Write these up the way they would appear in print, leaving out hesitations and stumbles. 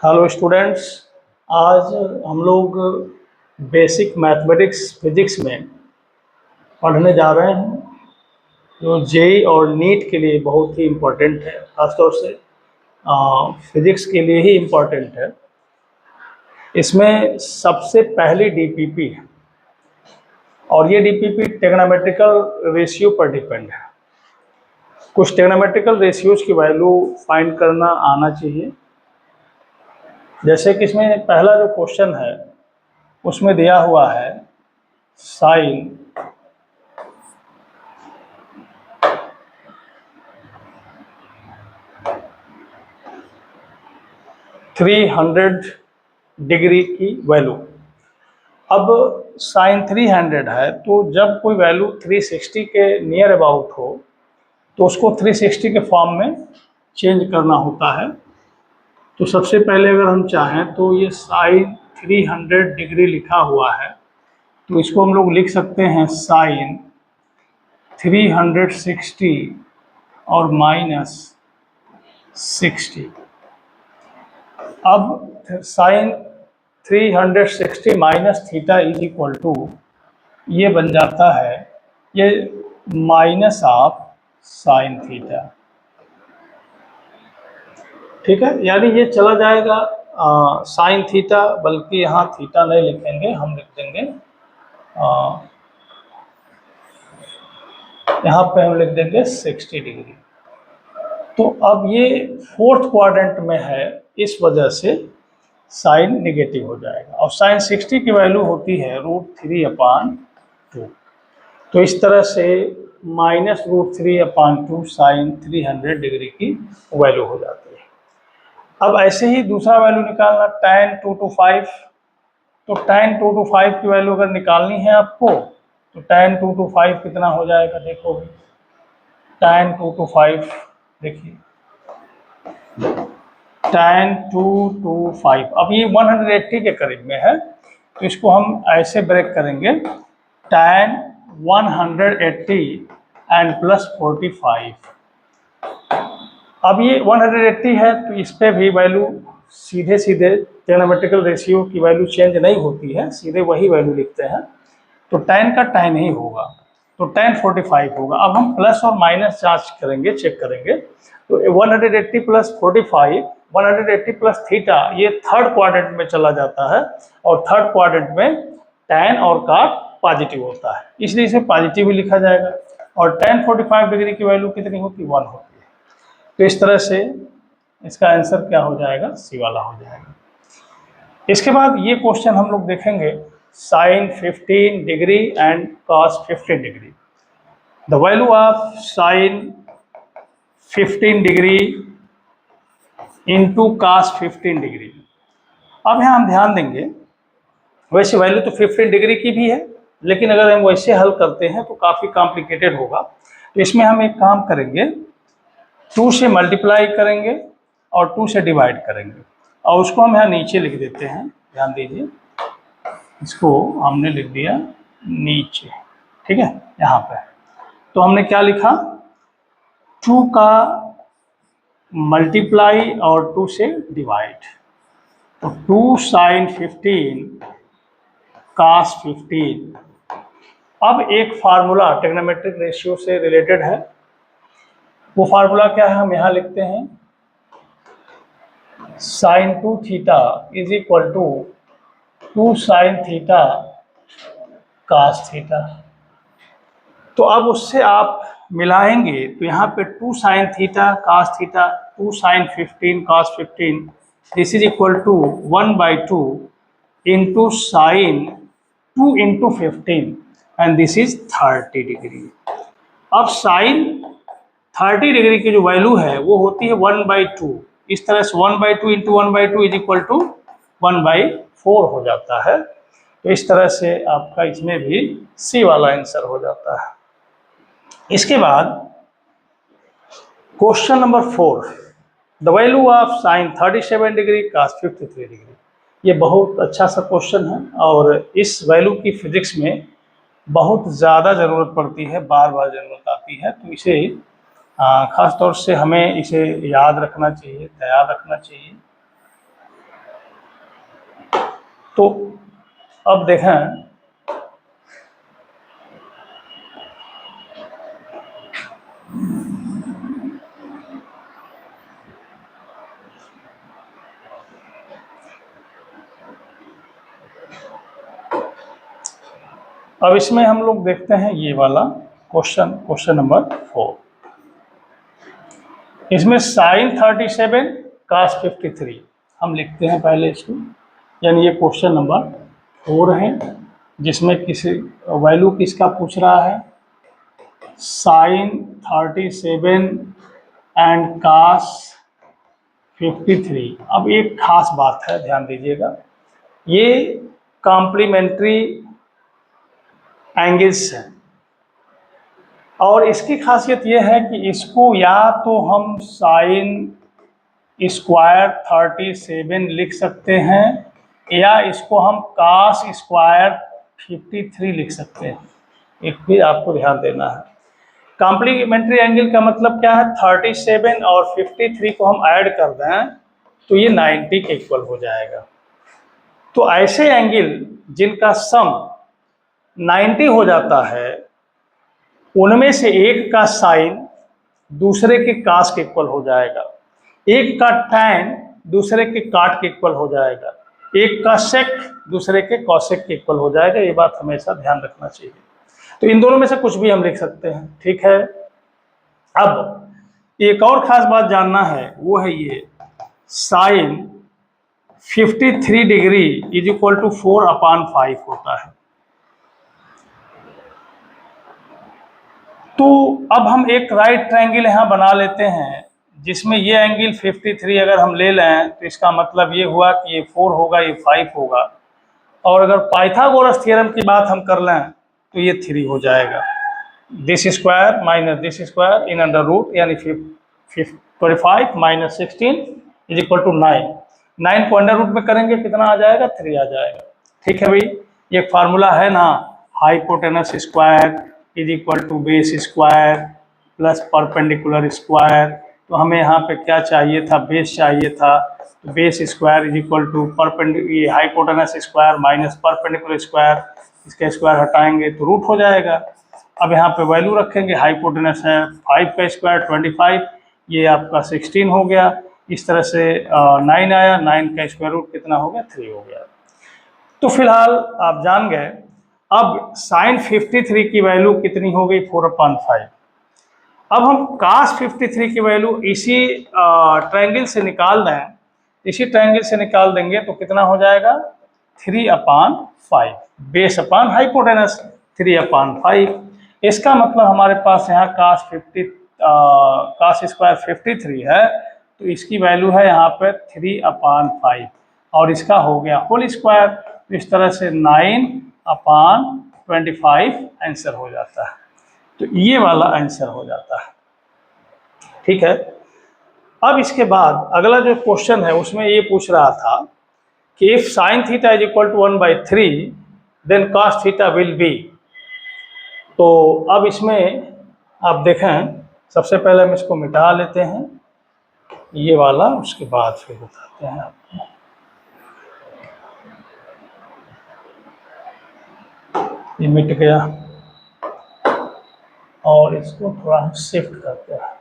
Hello students. आज हम लोग बेसिक मैथमेटिक्स फिजिक्स में पढ़ने जा रहे हैं जो जेई और नीट के लिए बहुत ही इम्पोर्टेंट है। खासतौर से फिजिक्स के लिए ही इम्पोर्टेंट है। इसमें सबसे पहली डीपीपी है और ये डीपीपी ट्रिग्नोमेट्रिकल रेशियो पर डिपेंड है। कुछ ट्रिग्नोमेट्रिकल रेशियोज की वैल्यू फाइंड करना आना चाहिए। जैसे कि इसमें पहला जो क्वेश्चन है उसमें दिया हुआ है साइन 300 डिग्री की वैल्यू। अब साइन 300 है तो जब कोई वैल्यू 360 के नियर अबाउट हो तो उसको 360 के फॉर्म में चेंज करना होता है। तो सबसे पहले अगर हम चाहें तो ये साइन 300 डिग्री लिखा हुआ है तो इसको हम लोग लिख सकते हैं साइन 360 और माइनस 60। अब sine 360 minus theta is equal to ये बन जाता है ये माइनस ऑफ साइन थीटा। ठीक है, यानी ये चला जाएगा साइन थीटा, बल्कि यहाँ थीटा नहीं लिखेंगे, हम लिख देंगे यहाँ पे हम लिख देंगे 60 डिग्री। तो अब ये फोर्थ क्वाड्रेंट में है, इस वजह से साइन नेगेटिव हो जाएगा और साइन 60 की वैल्यू होती है √3/2। तो इस तरह से माइनस √3/2 साइन 300 डिग्री की वैल्यू हो जाती है। अब ऐसे ही दूसरा वैल्यू निकालना tan 2/5। तो tan 2/5 की वैल्यू अगर निकालनी है आपको तो tan 2/5 कितना हो जाएगा, देखो tan 2/5 देखिए tan 2/5। अब ये 180 के करीब में है तो इसको हम ऐसे ब्रेक करेंगे tan 180 एंड प्लस 45। अब ये 180 है तो इस पे भी वैल्यू सीधे सीधे ट्रिग्नोमेट्रिकल रेशियो की वैल्यू चेंज नहीं होती है, सीधे वही वैल्यू लिखते हैं। तो tan का tan ही होगा तो tan 45 होगा। अब हम प्लस और माइनस जांच करेंगे, चेक करेंगे। तो 180 प्लस 45, 180 प्लस थीटा, ये थर्ड क्वाड्रेंट में चला जाता है और थर्ड क्वाड्रेंट में tan और cot पॉजिटिव होता है, इसलिए इसे पॉजिटिव ही लिखा जाएगा। और tan 45 डिग्री की वैल्यू कितनी होती है, 1 होती है। तो इस तरह से इसका आंसर क्या हो जाएगा, सी वाला हो जाएगा। इसके बाद ये क्वेश्चन हम लोग देखेंगे sine 15 degree and cos 15 degree. The value of sine 15 degree into cos 15 degree. अब यहाँ हम ध्यान देंगे, वैसे वैल्यू तो 15 डिग्री की भी है, लेकिन अगर हम वैसे हल करते हैं तो काफ़ी कॉम्प्लिकेटेड होगा। तो इसमें हम एक काम करेंगे, 2 से मल्टीप्लाई करेंगे और 2 से डिवाइड करेंगे और उसको हम यहाँ नीचे लिख देते हैं। ध्यान दीजिए, इसको हमने लिख दिया नीचे, ठीक है, यहाँ पे। तो हमने क्या लिखा, 2 का मल्टीप्लाई और 2 से डिवाइड। तो 2 साइन 15 कॉस 15। अब एक फार्मूला ट्रिग्नोमेट्रिक रेशियो से रिलेटेड है, वो फार्मूला क्या है, हम यहाँ लिखते हैं sine 2 theta is equal to 2 sine theta cos theta. तो अब उससे आप मिलाएंगे तो यहाँ पे 2 sine theta cos theta, 2 sine 15 cos 15, this is equal to 1/2 into sine 2 into 15 and this is 30 degree. अब साइन 30 डिग्री की जो वैल्यू है वो होती है 1/2। इस तरह से 1/2 इंटू 1/2 इज इक्वल टू 1/4 हो जाता है। तो इस तरह से आपका इसमें भी सी वाला आंसर हो जाता है। इसके बाद question number 4, the value of sign 37 degree cos 53 degree. ये बहुत अच्छा सा क्वेश्चन है और इस वैल्यू की फिजिक्स में बहुत ज़्यादा ज़रूरत पड़ती है, बार बार ज़रूरत आती है। तो इसे ख़ास तौर से हमें इसे याद रखना चाहिए, तैयार रखना चाहिए। तो अब देखें, अब इसमें हम लोग देखते हैं ये वाला क्वेश्चन नंबर 4। इसमें साइन 37 कास 53 हम लिखते हैं पहले इसको, यानी ये क्वेश्चन नंबर 4 है, जिसमें किसी वैल्यू किसका पूछ रहा है, साइन 37 एंड कास 53। अब एक खास बात है, ध्यान दीजिएगा, ये कॉम्प्लीमेंट्री एंगल्स हैं, और इसकी खासियत ये है कि इसको या तो हम साइन स्क्वायर 37 लिख सकते हैं, या इसको हम कास स्क्वायर 53 लिख सकते हैं। एक भी आपको ध्यान देना है, कॉम्प्लीमेंट्री एंगल का मतलब क्या है, 37 और 53 को हम ऐड कर दें तो ये 90 के इक्वल हो जाएगा। तो ऐसे एंगल जिनका सम 90 हो जाता है, उनमें से एक का साइन दूसरे के कास के इक्वल हो जाएगा, एक का टैन दूसरे के काट के इक्वल हो जाएगा, एक का सेक दूसरे के कॉसेक के इक्वल हो जाएगा। ये बात हमेशा ध्यान रखना चाहिए। तो इन दोनों में से कुछ भी हम लिख सकते हैं, ठीक है। अब एक और खास बात जानना है, वो है ये sine 53 degree is equal to 4/5 होता है। तो अब हम एक राइट ट्रायंगल यहाँ बना लेते हैं, जिसमें ये एंगल 53 अगर हम ले लें तो इसका मतलब ये हुआ कि ये 4 होगा, ये 5 होगा, और अगर पाइथागोरस थ्योरम की बात हम कर लें तो ये 3 हो जाएगा। This square minus this square in under root, यानी 25 माइनस 16 इज इक्वल टू 9। 9 को अंडर रूट में करेंगे कितना आ जाएगा, 3 आ जाएगा। ठीक है भाई, ये फार्मूला है ना, hypotenuse square is equal to base square plus perpendicular square. तो हमें यहाँ पे क्या चाहिए था, बेस चाहिए था, तो base square is equal to perpendicular hypotenuse square minus perpendicular square, इसका स्क्वायर हटाएंगे तो रूट हो जाएगा। अब यहाँ पे वैल्यू रखेंगे, हाइपोटेनस है 5 का स्क्वायर 25, ये आपका 16 हो गया। इस तरह से 9 आया, 9 का स्क्वायर रूट कितना हो गया, 3 हो गया। तो फिलहाल आप जान गए। अब साइन 53 की वैल्यू कितनी हो गई, 4/5। अब हम कास 53 की वैल्यू इसी ट्रायंगल से निकाल दें, इसी ट्रायंगल से निकाल देंगे तो कितना हो जाएगा, 3/5 बेस अपान हाइपोटेनस 3/5। इसका मतलब हमारे पास यहाँ कास स्क्वायर 53 है, तो इसकी वैल्यू है यहाँ पे 3/5, और इसका हो गया होल स्क्वायर। तो इस तरह से 9/25 आंसर हो जाता है। तो ये वाला आंसर हो जाता है, ठीक है। अब इसके बाद अगला जो क्वेश्चन है उसमें ये पूछ रहा था कि if sine theta is equal to 1/3 then cos theta will be. तो अब इसमें आप देखें, सबसे पहले हम इसको मिटा लेते हैं ये वाला, उसके बाद फिर बताते हैं आपको। ये मिट गया, और इसको थोड़ा हम शिफ्ट करते हैं।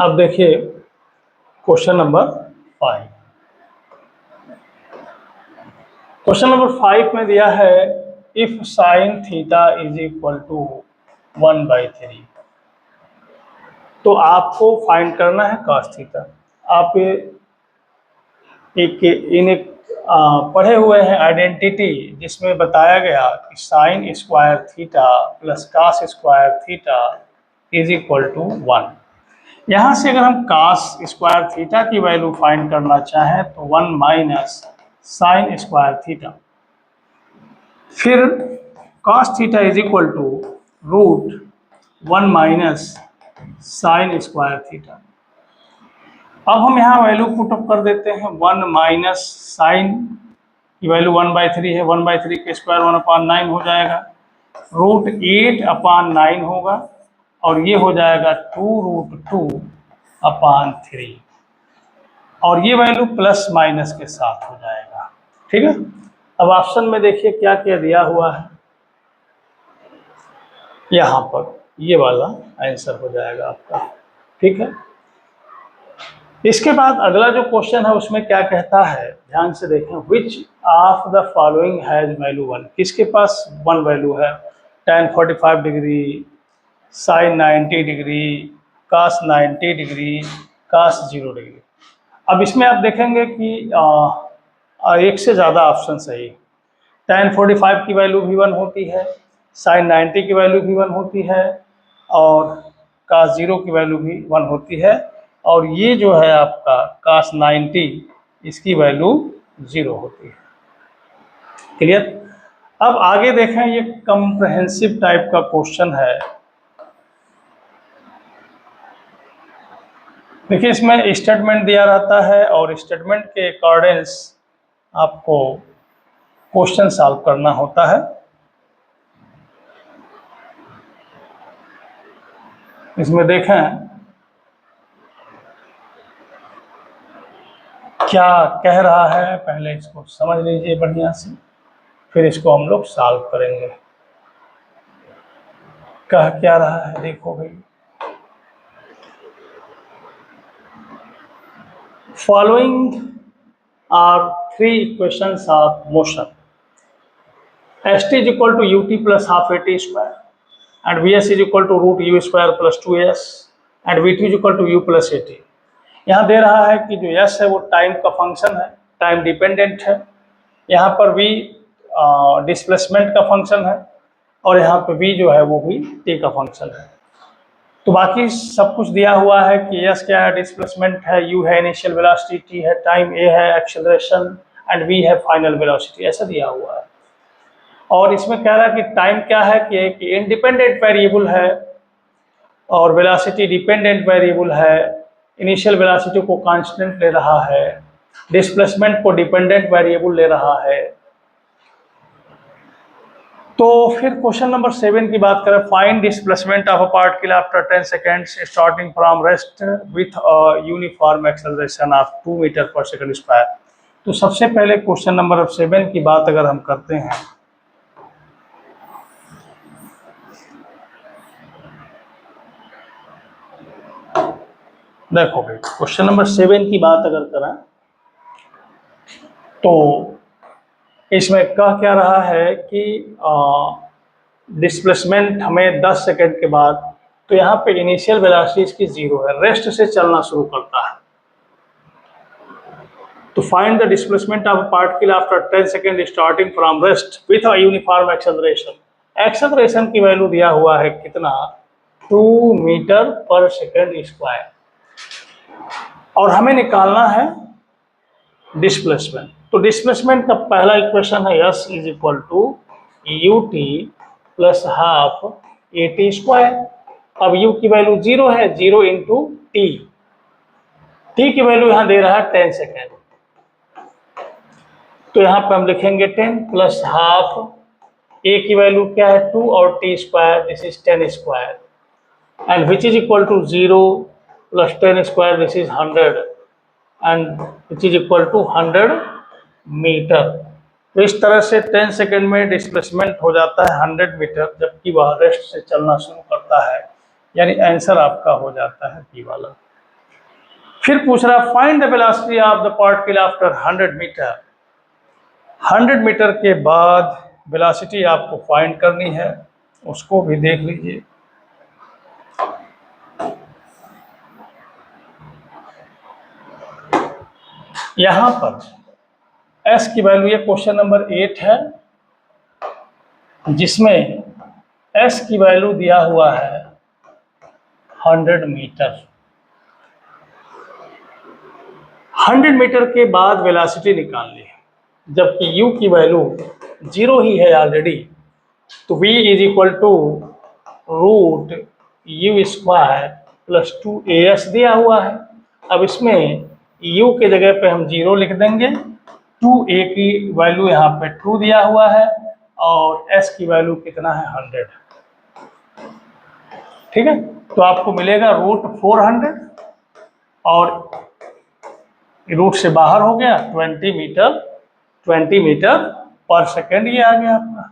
अब देखिए क्वेश्चन नंबर 5। क्वेश्चन नंबर 5 में दिया है if sine theta is equal to 1/3, तो आपको फाइंड करना है कॉस थीटा। आप एक पढ़े हुए हैं आइडेंटिटी, जिसमें बताया गया कि sine square theta plus cos square theta is equal to 1। यहाँ से अगर हम कास स्क्वायर थीटा की वैल्यू फाइंड करना चाहें तो 1 माइनस साइन स्क्वायर थीटा, फिर cos theta is equal to root 1 minus sine square theta. अब हम यहाँ वैल्यू पुट अप कर देते हैं। 1 माइनस साइन की वैल्यू 1/3 है, 1/3 के स्क्वायर 1/9 हो जाएगा, रूट 8/9 होगा, और ये हो जाएगा 2√2/3, और ये वैल्यू प्लस माइनस के साथ हो जाएगा। ठीक है। अब ऑप्शन में देखिए क्या क्या दिया हुआ है, यहाँ पर ये वाला आंसर हो जाएगा आपका। ठीक है। इसके बाद अगला जो क्वेश्चन है उसमें क्या कहता है, ध्यान से देखें। Which of the following has value 1? किसके पास 1 वैल्यू है? tan 45 डिग्री, साइन 90 डिग्री, कास 90 डिग्री, कास 0 डिग्री। अब इसमें आप देखेंगे कि एक से ज़्यादा ऑप्शन सही। tan 45 की वैल्यू भी 1 होती है, साइन 90 की वैल्यू भी 1 होती है, और कास 0 की वैल्यू भी 1 होती है, और ये जो है आपका कास 90, इसकी वैल्यू 0 होती है। क्लियर। अब आगे देखें, ये कॉम्प्रहेंसिव टाइप का क्वेश्चन है। देखिए, इसमें स्टेटमेंट दिया रहता है और स्टेटमेंट के अकॉर्डिंग्स आपको क्वेश्चन सॉल्व करना होता है। इसमें देखें क्या कह रहा है, पहले इसको समझ लीजिए बढ़िया से, फिर इसको हम लोग सॉल्व करेंगे। कह क्या रहा है देखो भाई। Following are 3 equations of motion. st is equal to ut plus half at square, and vs is equal to root u square plus 2s, and vt is equal to u plus at। यहाँ दे रहा है कि जो s है वो time का function है, टाइम डिपेंडेंट है। यहाँ पर v डिस्प्लेसमेंट का फंक्शन है, और यहाँ पे v जो है वो भी t का फंक्शन है। तो बाकी सब कुछ दिया हुआ है कि s क्या है, डिस्प्लेसमेंट है, u है इनिशियल वेलोसिटी, t है टाइम, a है एक्सेलरेशन, एंड v है फाइनल वेलोसिटी, ऐसा दिया हुआ है। और इसमें कह रहा है कि टाइम क्या है कि इंडिपेंडेंट वेरिएबल है, और वेलोसिटी डिपेंडेंट वेरिएबल है, इनिशियल वेलोसिटी को कांस्टेंट ले रहा है, डिस्प्लेसमेंट को डिपेंडेंट वेरिएबल ले रहा है। तो फिर क्वेश्चन नंबर 7 की बात करें। Find displacement of a particle after 10 seconds starting from rest with a uniform acceleration of 2 metre per second square. तो सबसे पहले क्वेश्चन नंबर 7 की बात अगर हम करते हैं, देखो भाई क्वेश्चन नंबर 7 की बात अगर करें तो इसमें कह क्या रहा है कि डिस्प्लेसमेंट हमें 10 सेकेंड के बाद, तो यहाँ पे इनिशियल वेलोसिटी इसकी 0 है, रेस्ट से चलना शुरू करता है। तो find the displacement of particle after 10 second starting from rest with a uniform acceleration. Acceleration की वैल्यू दिया हुआ है कितना, 2 मीटर पर सेकेंड स्क्वायर, और हमें निकालना है डिस्प्लेसमेंट। तो डिस्प्लेसमेंट का पहला इक्वेशन है s is equal to ut plus half at square. अब u की वैल्यू 0 है, 0 इंटू t, t की वैल्यू यहाँ दे रहा है 10 सेकेंड, तो यहाँ पे हम लिखेंगे 10 प्लस हाफ, a की वैल्यू क्या है 2, और t square this is 10 square, and which is equal to 0 plus 10 square this is 100, and which is equal to 100 metre. तो इस तरह से 10 सेकेंड में डिस्प्लेसमेंट हो जाता है 100 मीटर, जबकि वह रेस्ट से चलना शुरू करता है, यानी आंसर आपका हो जाता है बी वाला। फिर पूछ रहा है find the velocity of the particle after 100 metre. 100 metre के बाद वेलोसिटी आपको फाइंड करनी है, उसको भी देख लीजिए। यहाँ पर s की वैल्यू, ये क्वेश्चन नंबर 8 है जिसमें s की वैल्यू दिया हुआ है 100 मीटर। 100 मीटर के बाद वेलोसिटी निकालनी है, जबकि u की वैल्यू 0 ही है ऑलरेडी, तो v is equal to root u square plus 2as दिया हुआ है। अब इसमें u के जगह पे हम 0 लिख देंगे, 2a की वैल्यू यहाँ पे 2 दिया हुआ है और s की वैल्यू कितना है 100। ठीक है, तो आपको मिलेगा रूट 400 और रूट से बाहर हो गया 20 मीटर पर सेकेंड, ये आ गया आपका।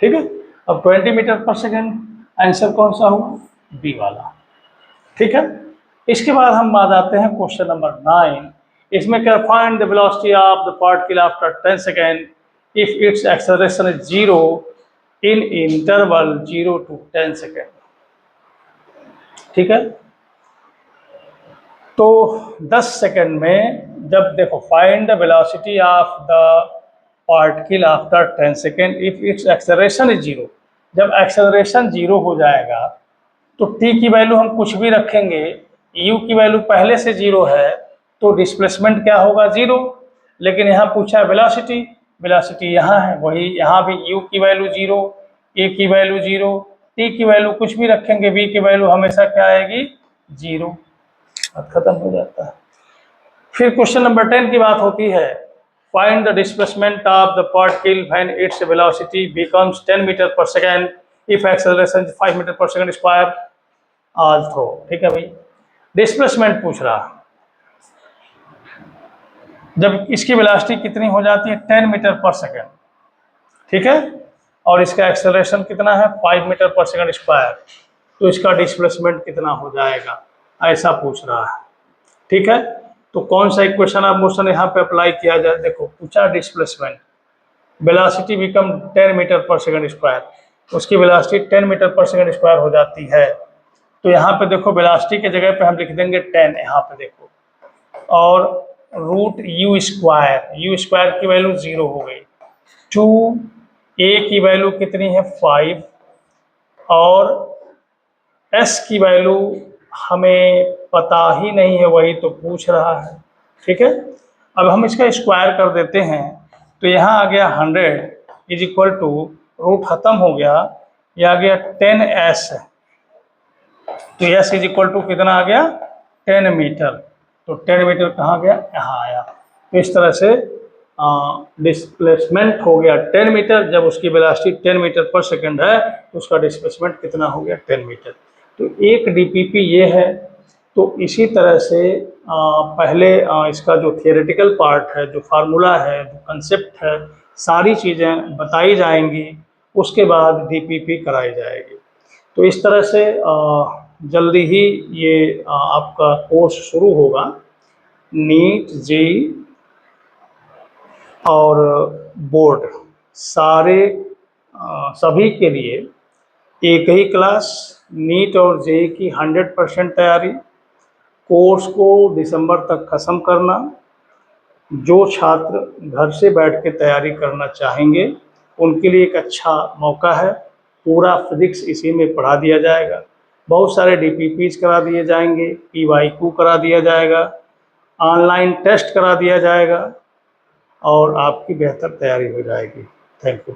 ठीक है, अब 20 मीटर पर सेकेंड आंसर कौन सा हुआ, बी वाला। ठीक है, इसके बाद हम बात आते हैं क्वेश्चन नंबर 9। इसमें क्या, find the velocity of the particle after 10 second if it's acceleration is 0 in interval 0 to 10 second. ठीक है, तो 10 सेकेंड में जब देखो, find the velocity of the particle after 10 second if it's acceleration is 0। जब acceleration 0 हो जाएगा तो t की वैल्यू हम कुछ भी रखेंगे, u की वैल्यू पहले से 0 है तो डिस्प्लेसमेंट क्या होगा, 0। लेकिन यहाँ पूछा है वेलोसिटी, वेलोसिटी यहाँ है, वही यहाँ भी u की वैल्यू 0, a की वैल्यू 0, t की वैल्यू कुछ भी रखेंगे, v की वैल्यू हमेशा क्या आएगी, 0। खत्म हो जाता है। फिर क्वेश्चन नंबर 10 की बात होती है, find the displacement of the particle when its velocity becomes 10 metre per second if acceleration 5 metre per second square also. ठीक है भाई, डिस्प्लेसमेंट पूछ रहा, जब इसकी वेलोसिटी कितनी हो जाती है 10 मीटर पर सेकेंड, ठीक है, और इसका एक्सेलरेशन कितना है 5 मीटर पर सेकेंड स्क्वायर, तो इसका डिस्प्लेसमेंट कितना हो जाएगा, ऐसा पूछ रहा है। ठीक है, तो कौन सा इक्वेशन ऑफ मोशन यहाँ पे अप्लाई किया जाए, देखो पूछा displacement, velocity become 10 metre per second square, उसकी velocity 10 metre per second square हो जाती है, तो यहाँ पे देखो वेलोसिटी के जगह पे हम लिख देंगे 10, यहाँ पे देखो, और रूट यू स्क्वायर की वैल्यू 0 हो गई, 2a की वैल्यू कितनी है 5, और s की वैल्यू हमें पता ही नहीं है, वही तो पूछ रहा है। ठीक है, अब हम इसका स्क्वायर कर देते हैं, तो यहाँ आ गया 100 इज इक्वल टू, रूट खत्म हो गया, यह आ गया 10s, तो s इज इक्वल टू कितना आ गया 10 मीटर, तो 10 मीटर कहाँ गया, यहाँ आया। तो इस तरह से डिस्प्लेसमेंट हो गया 10 मीटर, जब उसकी वेलोसिटी 10 मीटर पर सेकंड है तो उसका डिस्प्लेसमेंट कितना हो गया 10 मीटर। तो एक डीपीपी ये है। तो इसी तरह से पहले इसका जो थियोरेटिकल पार्ट है, जो फार्मूला है, जो कंसेप्ट है, सारी चीज़ें बताई जाएंगी, उसके बाद डीपीपी कराई जाएगी। तो इस तरह से जल्दी ही ये आपका कोर्स शुरू होगा, नीट, जेईई और बोर्ड, सारे सभी के लिए एक ही क्लास, नीट और जेईई की 100% तैयारी। कोर्स को दिसंबर तक ख़त्म करना। जो छात्र घर से बैठ के तैयारी करना चाहेंगे उनके लिए एक अच्छा मौका है। पूरा फिजिक्स इसी में पढ़ा दिया जाएगा, बहुत सारे डीपीपीज करा दिए जाएंगे, पीवाईक्यू करा दिया जाएगा, ऑनलाइन टेस्ट करा दिया जाएगा और आपकी बेहतर तैयारी हो जाएगी। Thank you.